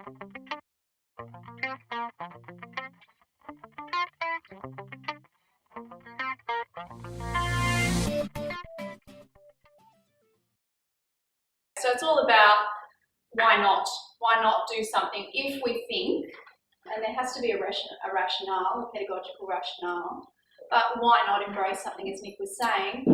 So it's all about why not? Why not do something if we think, and there has to be a rationale, a pedagogical rationale, but why not embrace something, as Nick was saying,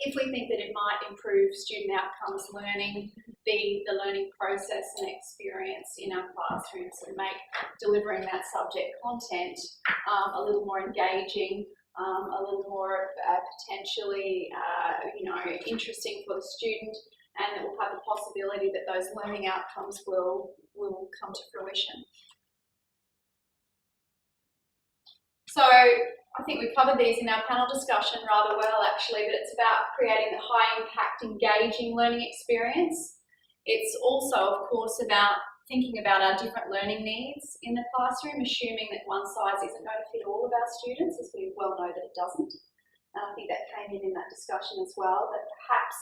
if we think that it might improve student outcomes, learning, the learning process and experience in our classrooms, and make delivering that subject content a little more engaging, a little more potentially interesting for the student, and it will have the possibility that those learning outcomes will come to fruition. So I think we covered these in our panel discussion rather well actually, but it's about creating the high impact, engaging learning experience. It's also, of course, about thinking about our different learning needs in the classroom, assuming that one size isn't going to fit all of our students, as we well know that it doesn't. And I think that came in that discussion as well, that perhaps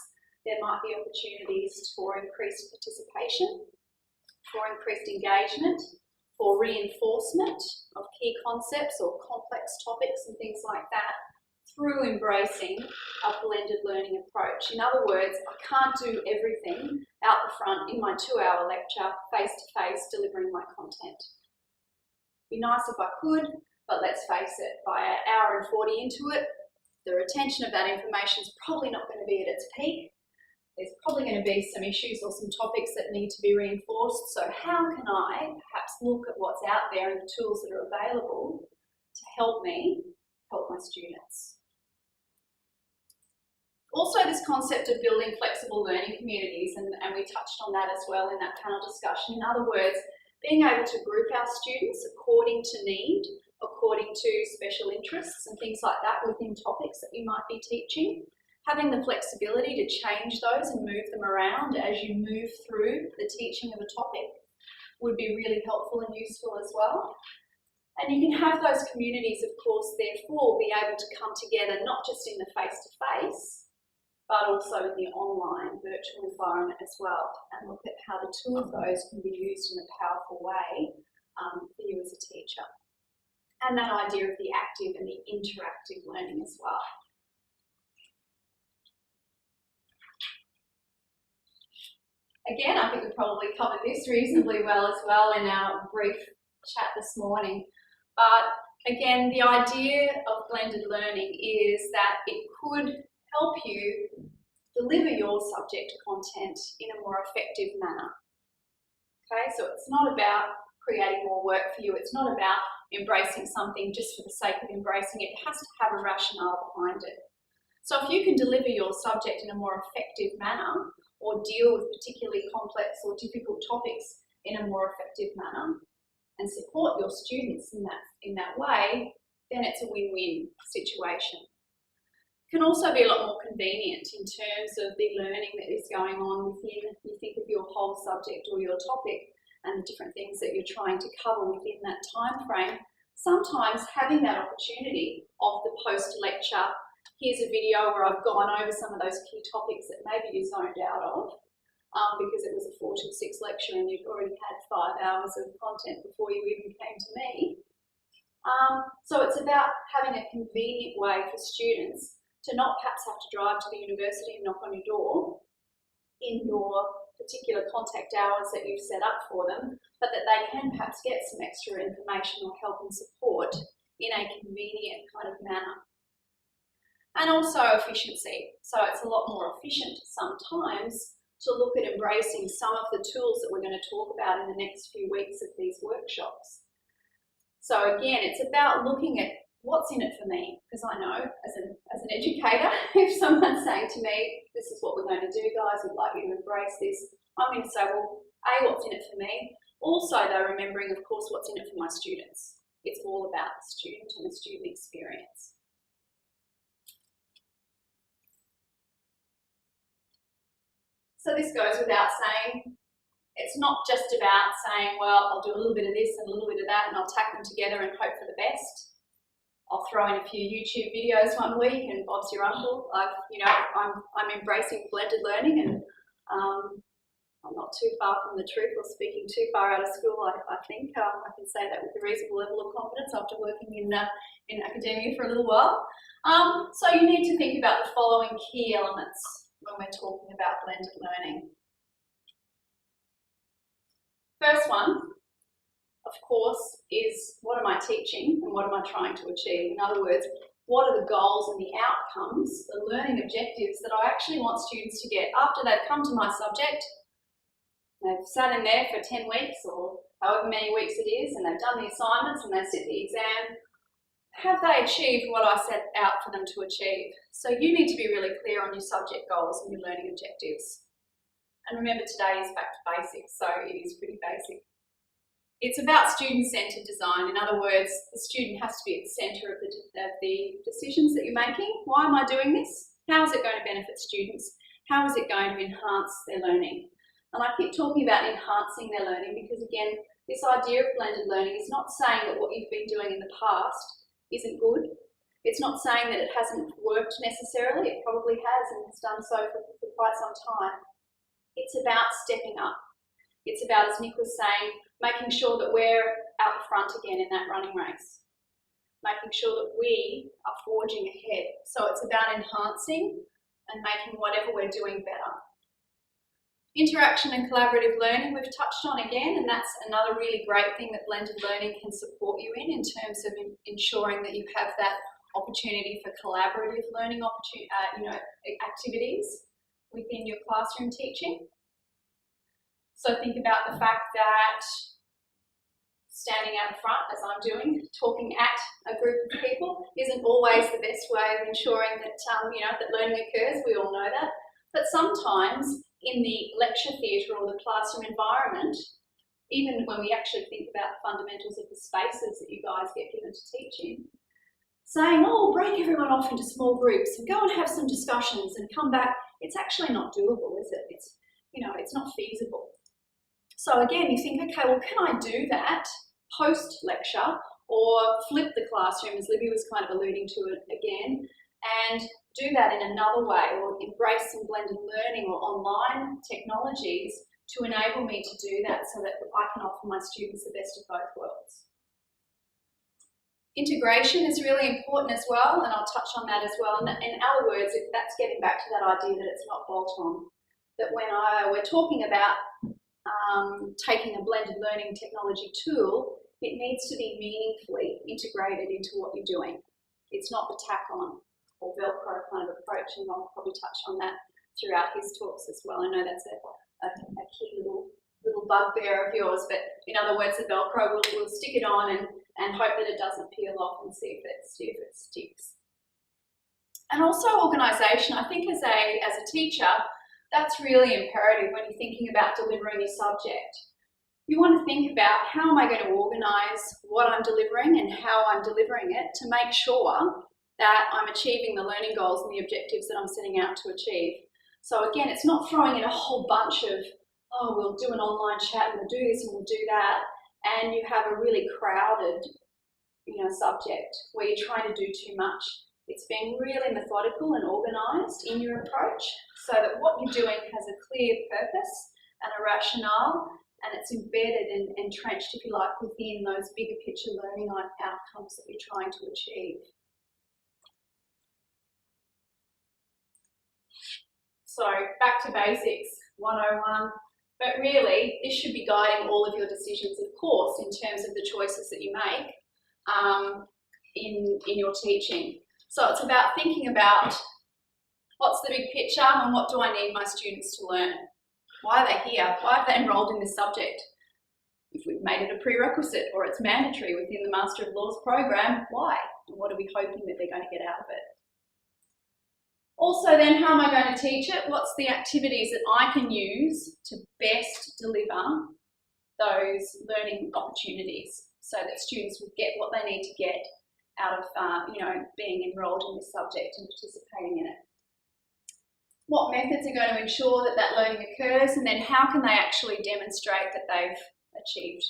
there might be opportunities for increased participation, for increased engagement, for reinforcement of key concepts or complex topics and things like that through embracing a blended learning approach. In other words, I can't do everything out the front in my 2-hour lecture, face-to-face, delivering my content. It'd be nice if I could, but let's face it, by an hour and 40 into it, the retention of that information is probably not going to be at its peak. There's probably going to be some issues or some topics that need to be reinforced. So how can I perhaps look at what's out there and the tools that are available to help me help my students? Also, this concept of building flexible learning communities, and we touched on that as well in that panel discussion. In other words, being able to group our students according to need, according to special interests and things like that within topics that you might be teaching. Having the flexibility to change those and move them around as you move through the teaching of a topic would be really helpful and useful as well. And you can have those communities, of course, therefore be able to come together not just in the face-to-face, but also in the online virtual environment as well, and look at how the two of those can be used in a powerful way for you as a teacher. And that idea of the active and the interactive learning as well. Again, I think we probably covered this reasonably well as well in our brief chat this morning. But again, the idea of blended learning is that it could help you deliver your subject content in a more effective manner. Okay, so it's not about creating more work for you. It's not about embracing something just for the sake of embracing it. It has to have a rationale behind it. So if you can deliver your subject in a more effective manner, or deal with particularly complex or difficult topics in a more effective manner and support your students in that way, then it's a win-win situation. It can also be a lot more convenient in terms of the learning that is going on within, you think of your whole subject or your topic and the different things that you're trying to cover within that time frame. Sometimes having that opportunity of the post-lecture, here's a video where I've gone over some of those key topics that maybe you zoned out of because it was a 4 till 6 lecture and you'd already had 5 hours of content before you even came to me. So it's about having a convenient way for students to not perhaps have to drive to the university and knock on your door in your particular contact hours that you've set up for them, but that they can perhaps get some extra information or help and support in a convenient kind of manner. And also efficiency. So it's a lot more efficient sometimes to look at embracing some of the tools that we're going to talk about in the next few weeks of these workshops. So again, it's about looking at what's in it for me, because I know as an educator, if someone's saying to me, this is what we're going to do, guys, we'd like you to embrace this, I'm going to say, well, A, what's in it for me? Also, though, remembering, of course, what's in it for my students. It's all about the student and the student experience. So this goes without saying. It's not just about saying, well, I'll do a little bit of this and a little bit of that and I'll tack them together and hope for the best. I'll throw in a few YouTube videos one week and Bob's your uncle. I'm embracing blended learning and I'm not too far from the truth or speaking too far out of school, I think. I can say that with a reasonable level of confidence after working in academia for a little while. So you need to think about the following key elements when we're talking about blended learning. First one, of course, is what am I teaching and what am I trying to achieve? In other words, what are the goals and the outcomes, the learning objectives that I actually want students to get after they've come to my subject, they've sat in there for 10 weeks or however many weeks it is, and they've done the assignments and they sit the exam. Have they achieved what I set out for them to achieve? So you need to be really clear on your subject goals and your learning objectives. And remember, today is back to basics, so it is pretty basic. It's about student-centred design. In other words, the student has to be at the centre of the decisions that you're making. Why am I doing this? How is it going to benefit students? How is it going to enhance their learning? And I keep talking about enhancing their learning because, again, this idea of blended learning is not saying that what you've been doing in the past isn't good. It's not saying that it hasn't worked necessarily. It probably has and has done so for quite some time. It's about stepping up. It's about, as Nick was saying, making sure that we're out front again in that running race. Making sure that we are forging ahead. So it's about enhancing and making whatever we're doing better. Interaction and collaborative learning we've touched on again, and that's another really great thing that blended learning can support you in terms of ensuring that you have that opportunity for collaborative learning activities within your classroom teaching. So think about the fact that standing out front, as I'm doing, talking at a group of people isn't always the best way of ensuring that, that learning occurs. We all know that. But sometimes in the lecture theatre or the classroom environment, even when we actually think about the fundamentals of the spaces that you guys get given to teach in, saying, oh, break everyone off into small groups and go and have some discussions and come back, it's actually not doable, is it? It's not feasible. So again, you think, okay, well, can I do that post-lecture or flip the classroom, as Libby was kind of alluding to it again, and do that in another way, or embrace some blended learning or online technologies to enable me to do that so that I can offer my students the best of both worlds. Integration is really important as well, and I'll touch on that as well. In other words, that's getting back to that idea that it's not bolt-on. That when we're talking about taking a blended learning technology tool, it needs to be meaningfully integrated into what you're doing. It's not the tack-on or Velcro kind of approach, and I'll probably touch on that throughout his talks as well. I know that's a key little bugbear of yours, but in other words, the Velcro, we'll stick it on and hope that it doesn't peel off and see if it sticks. And also organisation. I think as a teacher, that's really imperative when you're thinking about delivering your subject. You want to think about how am I going to organise what I'm delivering and how I'm delivering it to make sure that I'm achieving the learning goals and the objectives that I'm setting out to achieve. So again, it's not throwing in a whole bunch of, oh, we'll do an online chat and we'll do this and we'll do that, and you have a really crowded, subject where you're trying to do too much. It's being really methodical and organised in your approach so that what you're doing has a clear purpose and a rationale, and it's embedded and entrenched, if you like, within those bigger picture learning outcomes that you're trying to achieve. So back to basics, 101. But really, this should be guiding all of your decisions, of course, in terms of the choices that you make in your teaching. So it's about thinking about what's the big picture and what do I need my students to learn? Why are they here? Why have they enrolled in this subject? If we've made it a prerequisite or it's mandatory within the Master of Laws program, why? And what are we hoping that they're going to get out of it? Also then, how am I going to teach it? What's the activities that I can use to best deliver those learning opportunities so that students will get what they need to get out of being enrolled in this subject and participating in it? What methods are going to ensure that that learning occurs, and then how can they actually demonstrate that they've achieved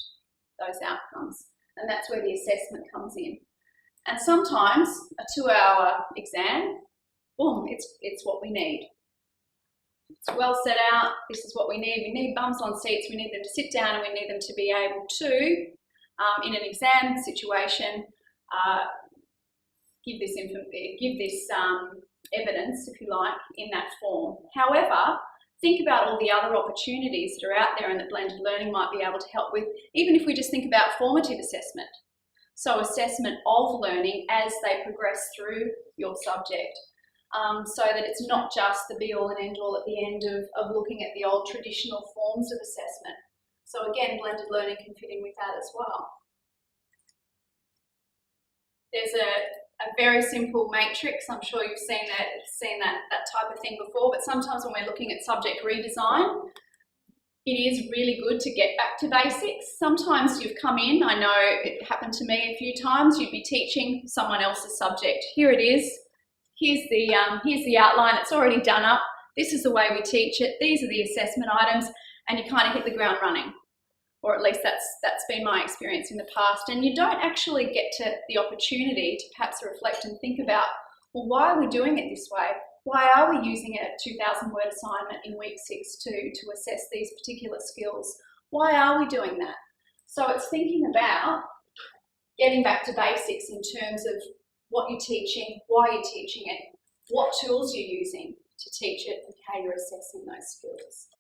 those outcomes? And that's where the assessment comes in. And sometimes a 2-hour exam, boom, it's what we need. It's well set out. This is what we need. We need bums on seats. We need them to sit down, and we need them to be able to, in an exam situation, give this evidence, if you like, in that form. However, think about all the other opportunities that are out there and that blended learning might be able to help with, even if we just think about formative assessment. So assessment of learning as they progress through your subject, so that it's not just the be-all and end-all at the end of looking at the old traditional forms of assessment. So again, blended learning can fit in with that as well. There's a very simple matrix. I'm sure you've seen that type of thing before, but sometimes when we're looking at subject redesign, it is really good to get back to basics. Sometimes you've come in, I know it happened to me a few times, you'd be teaching someone else's subject. Here it is. Here's the outline. It's already done up. This is the way we teach it. These are the assessment items, and you kind of hit the ground running. Or at least that's been my experience in the past. And you don't actually get to the opportunity to perhaps reflect and think about, well, why are we doing it this way? Why are we using a 2,000 word assignment in week 6 to assess these particular skills? Why are we doing that? So it's thinking about getting back to basics in terms of what you're teaching, why you're teaching it, what tools you're using to teach it, and how you're assessing those skills.